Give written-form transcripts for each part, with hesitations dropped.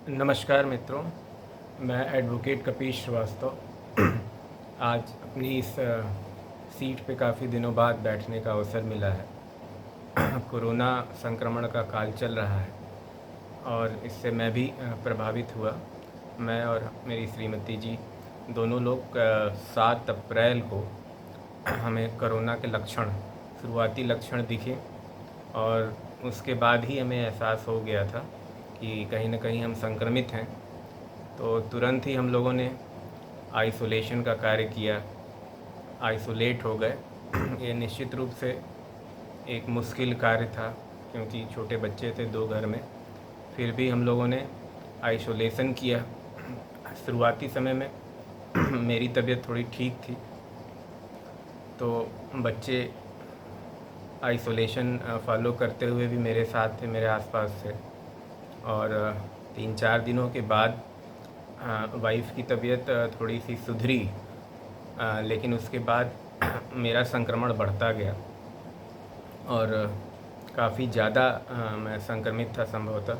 नमस्कार मित्रों, मैं एडवोकेट कपीश श्रीवास्तव आज अपनी इस सीट पे काफ़ी दिनों बाद बैठने का अवसर मिला है। कोरोना संक्रमण का काल चल रहा है और इससे मैं भी प्रभावित हुआ। मैं और मेरी श्रीमती जी दोनों लोग 7 अप्रैल को हमें कोरोना के लक्षण, शुरुआती लक्षण दिखे और उसके बाद ही हमें एहसास हो गया था कि कहीं न कहीं हम संक्रमित हैं। तो तुरंत ही हम लोगों ने आइसोलेशन का कार्य किया, आइसोलेट हो गए। ये निश्चित रूप से एक मुश्किल कार्य था क्योंकि छोटे बच्चे थे 2 घर में। फिर भी हम लोगों ने आइसोलेशन किया। शुरुआती समय में मेरी तबीयत थोड़ी ठीक थी, तो बच्चे आइसोलेशन फॉलो करते हुए भी मेरे साथ थे, मेरे आसपास थे। और 3-4 दिनों के बाद वाइफ़ की तबीयत थोड़ी सी सुधरी, लेकिन उसके बाद मेरा संक्रमण बढ़ता गया और काफ़ी ज़्यादा मैं संक्रमित था संभवतः,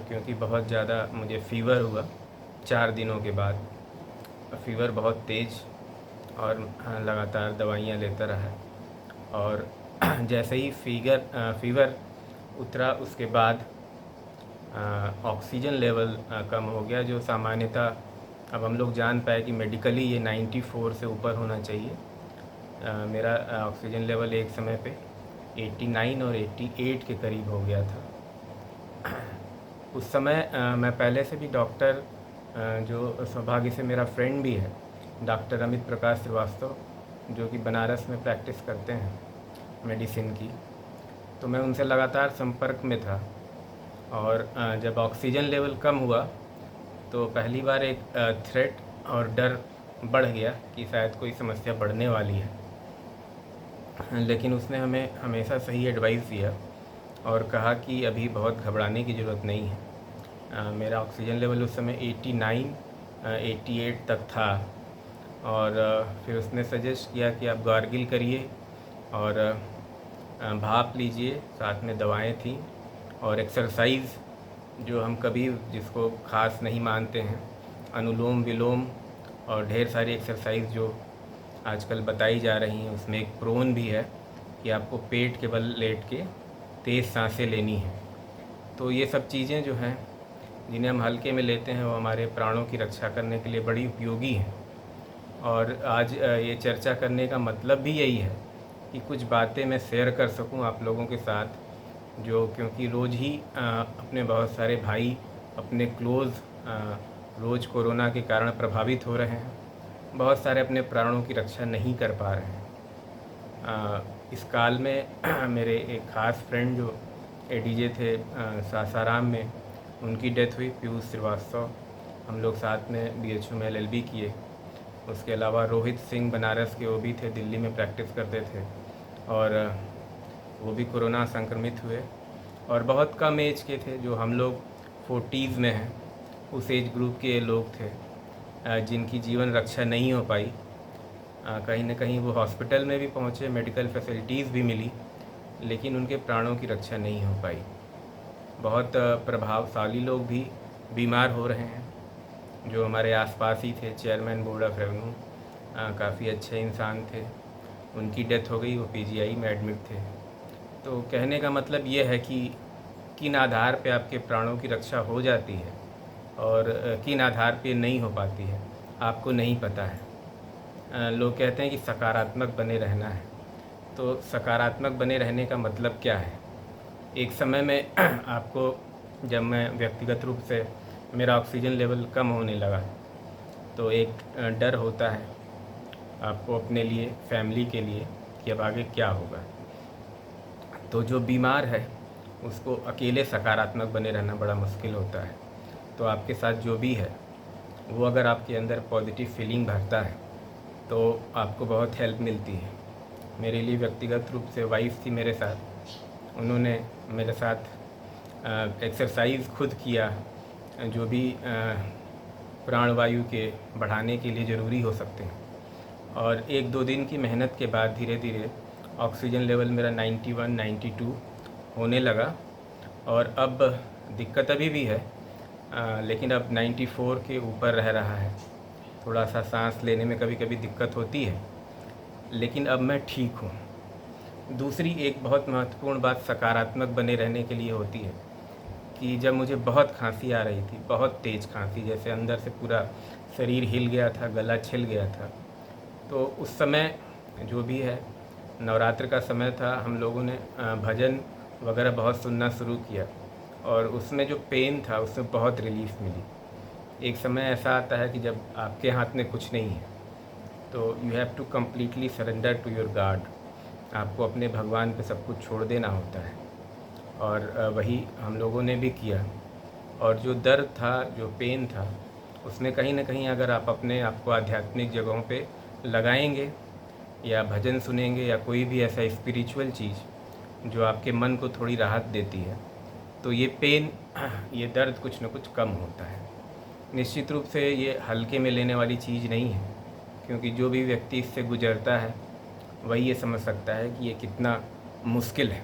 क्योंकि बहुत ज़्यादा मुझे फ़ीवर हुआ 4 दिनों के बाद। फ़ीवर बहुत तेज़ और लगातार दवाइयाँ लेता रहा और जैसे ही फ़ीवर उतरा उसके बाद ऑक्सीजन लेवल कम हो गया, जो सामान्यतः अब हम लोग जान पाए कि मेडिकली ये 94 से ऊपर होना चाहिए। मेरा ऑक्सीजन लेवल एक समय पे 89 और 88 के करीब हो गया था। उस समय मैं पहले से भी डॉक्टर, जो सौभाग्य से मेरा फ्रेंड भी है, डॉक्टर अमित प्रकाश श्रीवास्तव, जो कि बनारस में प्रैक्टिस करते हैं मेडिसिन की, तो मैं उनसे लगातार संपर्क में था। और जब ऑक्सीजन लेवल कम हुआ तो पहली बार एक थ्रेट और डर बढ़ गया कि शायद कोई समस्या बढ़ने वाली है। लेकिन उसने हमें हमेशा सही एडवाइस दिया और कहा कि अभी बहुत घबराने की ज़रूरत नहीं है। मेरा ऑक्सीजन लेवल उस समय 89 88 तक था और फिर उसने सजेस्ट किया कि आप गार्गिल करिए और भाप लीजिए, साथ में दवाएं थी और एक्सरसाइज़, जो हम कभी जिसको ख़ास नहीं मानते हैं, अनुलोम विलोम और ढेर सारी एक्सरसाइज़ जो आजकल बताई जा रही हैं, उसमें एक प्रोन भी है कि आपको पेट के बल लेट के तेज़ सांसें लेनी है। तो ये सब चीज़ें जो हैं, जिन्हें हम हल्के में लेते हैं, वो हमारे प्राणों की रक्षा करने के लिए बड़ी उपयोगी हैं। और आज ये चर्चा करने का मतलब भी यही है कि कुछ बातें मैं शेयर कर सकूं आप लोगों के साथ, जो क्योंकि रोज़ ही अपने बहुत सारे भाई, अपने क्लोज़ रोज़ कोरोना के कारण प्रभावित हो रहे हैं। बहुत सारे अपने प्राणों की रक्षा नहीं कर पा रहे हैं। इस काल में मेरे एक ख़ास फ्रेंड जो एडीजे थे सासाराम में, उनकी डेथ हुई, पीयूष श्रीवास्तव। हम लोग साथ में बीएचयू में एलएलबी किए। उसके अलावा रोहित सिंह बनारस के, वो भी थे, दिल्ली में प्रैक्टिस करते थे और वो भी कोरोना संक्रमित हुए। और बहुत कम एज के थे, जो हम लोग 40s में हैं, उस एज ग्रुप के लोग थे जिनकी जीवन रक्षा नहीं हो पाई। कहीं न कहीं वो हॉस्पिटल में भी पहुँचे, मेडिकल फैसिलिटीज़ भी मिली, लेकिन उनके प्राणों की रक्षा नहीं हो पाई। बहुत प्रभावशाली लोग भी बीमार हो रहे हैं, जो हमारे आसपास ही थे। चेयरमैन बोर्ड ऑफ रेवेन्यू, काफ़ी अच्छे इंसान थे, उनकी डेथ हो गई, वो पीजीआई में एडमिट थे। तो कहने का मतलब ये है कि किन आधार पे आपके प्राणों की रक्षा हो जाती है और किन आधार पे नहीं हो पाती है, आपको नहीं पता है। लोग कहते हैं कि सकारात्मक बने रहना है, तो सकारात्मक बने रहने का मतलब क्या है? एक समय में आपको, जब मैं व्यक्तिगत रूप से, मेरा ऑक्सीजन लेवल कम होने लगा, तो एक डर होता है आपको अपने लिए, फैमिली के लिए, कि अब आगे क्या होगा। तो जो बीमार है उसको अकेले सकारात्मक बने रहना बड़ा मुश्किल होता है। तो आपके साथ जो भी है, वो अगर आपके अंदर पॉजिटिव फीलिंग भरता है तो आपको बहुत हेल्प मिलती है। मेरे लिए व्यक्तिगत रूप से वाइफ थी मेरे साथ, उन्होंने मेरे साथ एक्सरसाइज खुद किया, जो भी प्राणवायु के बढ़ाने के लिए ज़रूरी हो सकते हैं। और 1-2 दिन की मेहनत के बाद धीरे धीरे ऑक्सीजन लेवल मेरा 91-92 होने लगा। और अब दिक्कत अभी भी है, लेकिन अब 94 के ऊपर रह रहा है। थोड़ा सा सांस लेने में कभी कभी दिक्कत होती है, लेकिन अब मैं ठीक हूँ। दूसरी एक बहुत महत्वपूर्ण बात सकारात्मक बने रहने के लिए होती है कि जब मुझे बहुत खांसी आ रही थी, बहुत तेज़ खांसी, जैसे अंदर से पूरा शरीर हिल गया था, गला छिल गया था, तो उस समय जो भी है, नवरात्र का समय था, हम लोगों ने भजन वगैरह बहुत सुनना शुरू किया और उसमें जो पेन था उसमें बहुत रिलीफ मिली। एक समय ऐसा आता है कि जब आपके हाथ में कुछ नहीं है तो you have to completely surrender to your god. आपको अपने भगवान पे सब कुछ छोड़ देना होता है, और वही हम लोगों ने भी किया। और जो दर्द था, जो पेन था, उसमें कहीं ना कहीं अगर आप अपने आप को आध्यात्मिक जगहों पे लगाएंगे या भजन सुनेंगे या कोई भी ऐसा स्पिरिचुअल चीज़ जो आपके मन को थोड़ी राहत देती है, तो ये पेन, ये दर्द कुछ न कुछ कम होता है। निश्चित रूप से ये हल्के में लेने वाली चीज़ नहीं है, क्योंकि जो भी व्यक्ति इससे गुजरता है वही ये समझ सकता है कि ये कितना मुश्किल है।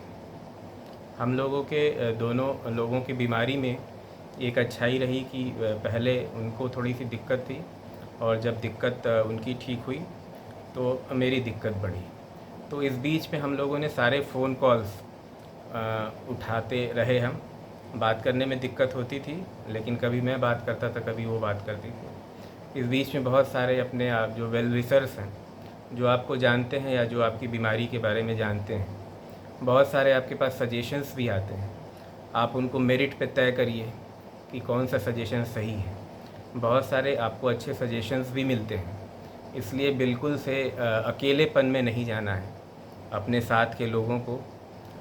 हम लोगों के दोनों लोगों की बीमारी में एक अच्छाई रही कि पहले उनको थोड़ी सी दिक्कत थी, और जब दिक्कत उनकी ठीक हुई तो मेरी दिक्कत बढ़ी। तो इस बीच में हम लोगों ने सारे फ़ोन कॉल्स उठाते रहे। हम बात करने में दिक्कत होती थी, लेकिन कभी मैं बात करता था, कभी वो बात करती थी। इस बीच में बहुत सारे अपने आप जो वेल विशर्स हैं, जो आपको जानते हैं या जो आपकी बीमारी के बारे में जानते हैं, बहुत सारे आपके पास सजेशंस भी आते हैं। आप उनको मेरिट पे तय करिए कि कौन सा सजेशन सही है। बहुत सारे आपको अच्छे सजेशंस भी मिलते हैं, इसलिए बिल्कुल से अकेलेपन में नहीं जाना है। अपने साथ के लोगों को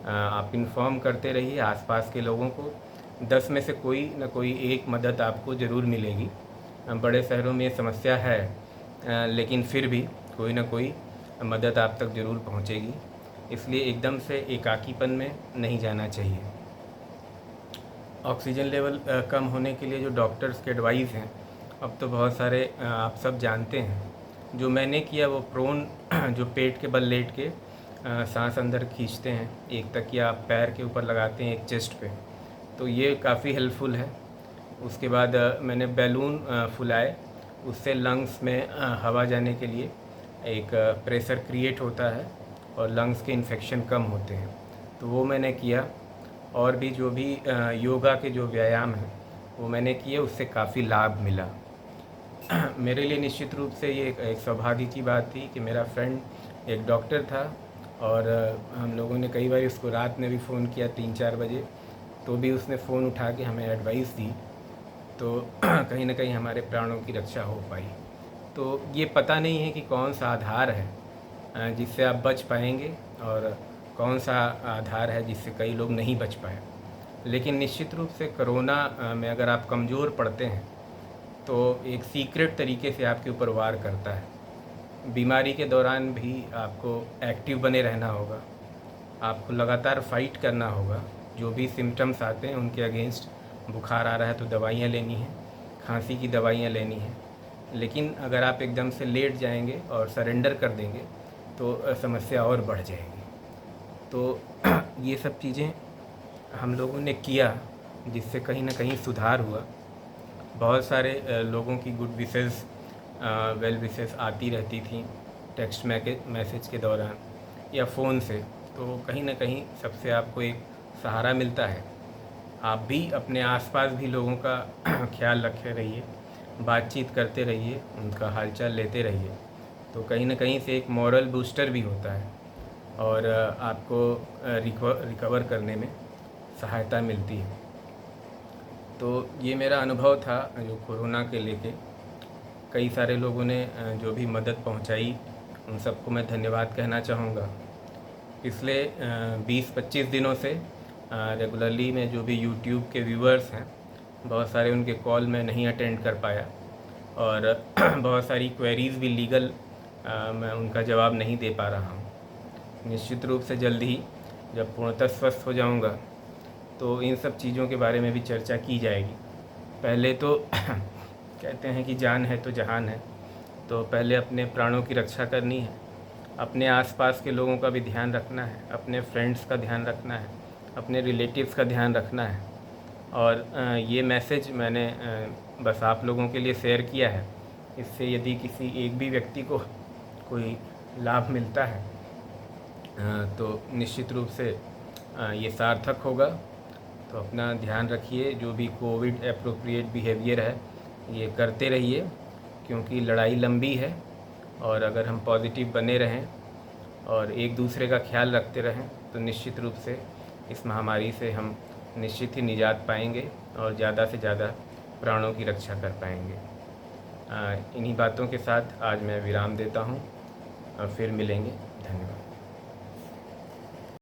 आप इन्फॉर्म करते रहिए, आसपास के लोगों को। 10 में से कोई न कोई एक मदद आपको ज़रूर मिलेगी। बड़े शहरों में ये समस्या है, लेकिन फिर भी कोई न कोई मदद आप तक ज़रूर पहुंचेगी। इसलिए एकदम से एकाकीपन में नहीं जाना चाहिए। ऑक्सीजन लेवल कम होने के लिए जो डॉक्टर्स के एडवाइस हैं, अब तो बहुत सारे आप सब जानते हैं। जो मैंने किया वो प्रोन जो पेट के बल लेट के सांस अंदर खींचते हैं, एक तकिया आप पैर के ऊपर लगाते हैं, एक चेस्ट पे, तो ये काफ़ी हेल्पफुल है। उसके बाद मैंने बैलून फुलाए, उससे लंग्स में हवा जाने के लिए एक प्रेशर क्रिएट होता है और लंग्स के इन्फेक्शन कम होते हैं, तो वो मैंने किया। और भी जो भी योगा के जो व्यायाम हैं वो मैंने किए, उससे काफ़ी लाभ मिला। मेरे लिए निश्चित रूप से ये एक सौभाग्य की बात थी कि मेरा फ्रेंड एक डॉक्टर था, और हम लोगों ने कई बार उसको रात में भी फ़ोन किया 3-4 बजे, तो भी उसने फ़ोन उठा के हमें एडवाइस दी, तो कहीं ना कहीं हमारे प्राणों की रक्षा हो पाई। तो ये पता नहीं है कि कौन सा आधार है जिससे आप बच पाएंगे और कौन सा आधार है जिससे कई लोग नहीं बच पाए, लेकिन निश्चित रूप से कोरोना में अगर आप कमज़ोर पड़ते हैं तो एक सीक्रेट तरीके से आपके ऊपर वार करता है। बीमारी के दौरान भी आपको एक्टिव बने रहना होगा, आपको लगातार फाइट करना होगा। जो भी सिम्टम्स आते हैं उनके अगेंस्ट, बुखार आ रहा है तो दवाइयाँ लेनी हैं, खांसी की दवाइयाँ लेनी हैं, लेकिन अगर आप एकदम से लेट जाएंगे और सरेंडर कर देंगे तो समस्या और बढ़ जाएगी। तो ये सब चीज़ें हम लोगों ने किया, जिससे कहीं ना कहीं सुधार हुआ। बहुत सारे लोगों की गुड विशेस, वेल विशेस आती रहती थी टेक्स्ट मैसेज के दौरान या फ़ोन से, तो कहीं ना कहीं सबसे आपको एक सहारा मिलता है। आप भी अपने आसपास भी लोगों का ख्याल रखे रहिए, बातचीत करते रहिए, उनका हालचाल लेते रहिए, तो कहीं ना कहीं से एक मॉरल बूस्टर भी होता है और आपको रिकवर करने में सहायता मिलती है। तो ये मेरा अनुभव था जो कोरोना के लेके। कई सारे लोगों ने जो भी मदद पहुंचाई, उन सबको मैं धन्यवाद कहना चाहूँगा। पिछले 20-25 दिनों से रेगुलरली मैं जो भी यूट्यूब के व्यूअर्स हैं, बहुत सारे उनके कॉल मैं नहीं अटेंड कर पाया, और बहुत सारी क्वेरीज़ भी लीगल मैं उनका जवाब नहीं दे पा रहा हूँ। निश्चित रूप से जल्द ही जब पूर्णतः स्वस्थ हो जाऊँगा तो इन सब चीज़ों के बारे में भी चर्चा की जाएगी। पहले तो कहते हैं कि जान है तो जहान है, तो पहले अपने प्राणों की रक्षा करनी है, अपने आसपास के लोगों का भी ध्यान रखना है, अपने फ्रेंड्स का ध्यान रखना है, अपने रिलेटिव्स का ध्यान रखना है, और ये मैसेज मैंने बस आप लोगों के लिए शेयर किया है। इससे यदि किसी एक भी व्यक्ति को कोई लाभ मिलता है तो निश्चित रूप से ये सार्थक होगा। तो अपना ध्यान रखिए, जो भी कोविड एप्रोप्रिएट बिहेवियर है ये करते रहिए, क्योंकि लड़ाई लंबी है। और अगर हम पॉजिटिव बने रहें और एक दूसरे का ख्याल रखते रहें तो निश्चित रूप से इस महामारी से हम निश्चित ही निजात पाएंगे और ज़्यादा से ज़्यादा प्राणों की रक्षा कर पाएंगे। इन्हीं बातों के साथ आज मैं विराम देता हूँ और फिर मिलेंगे। धन्यवाद।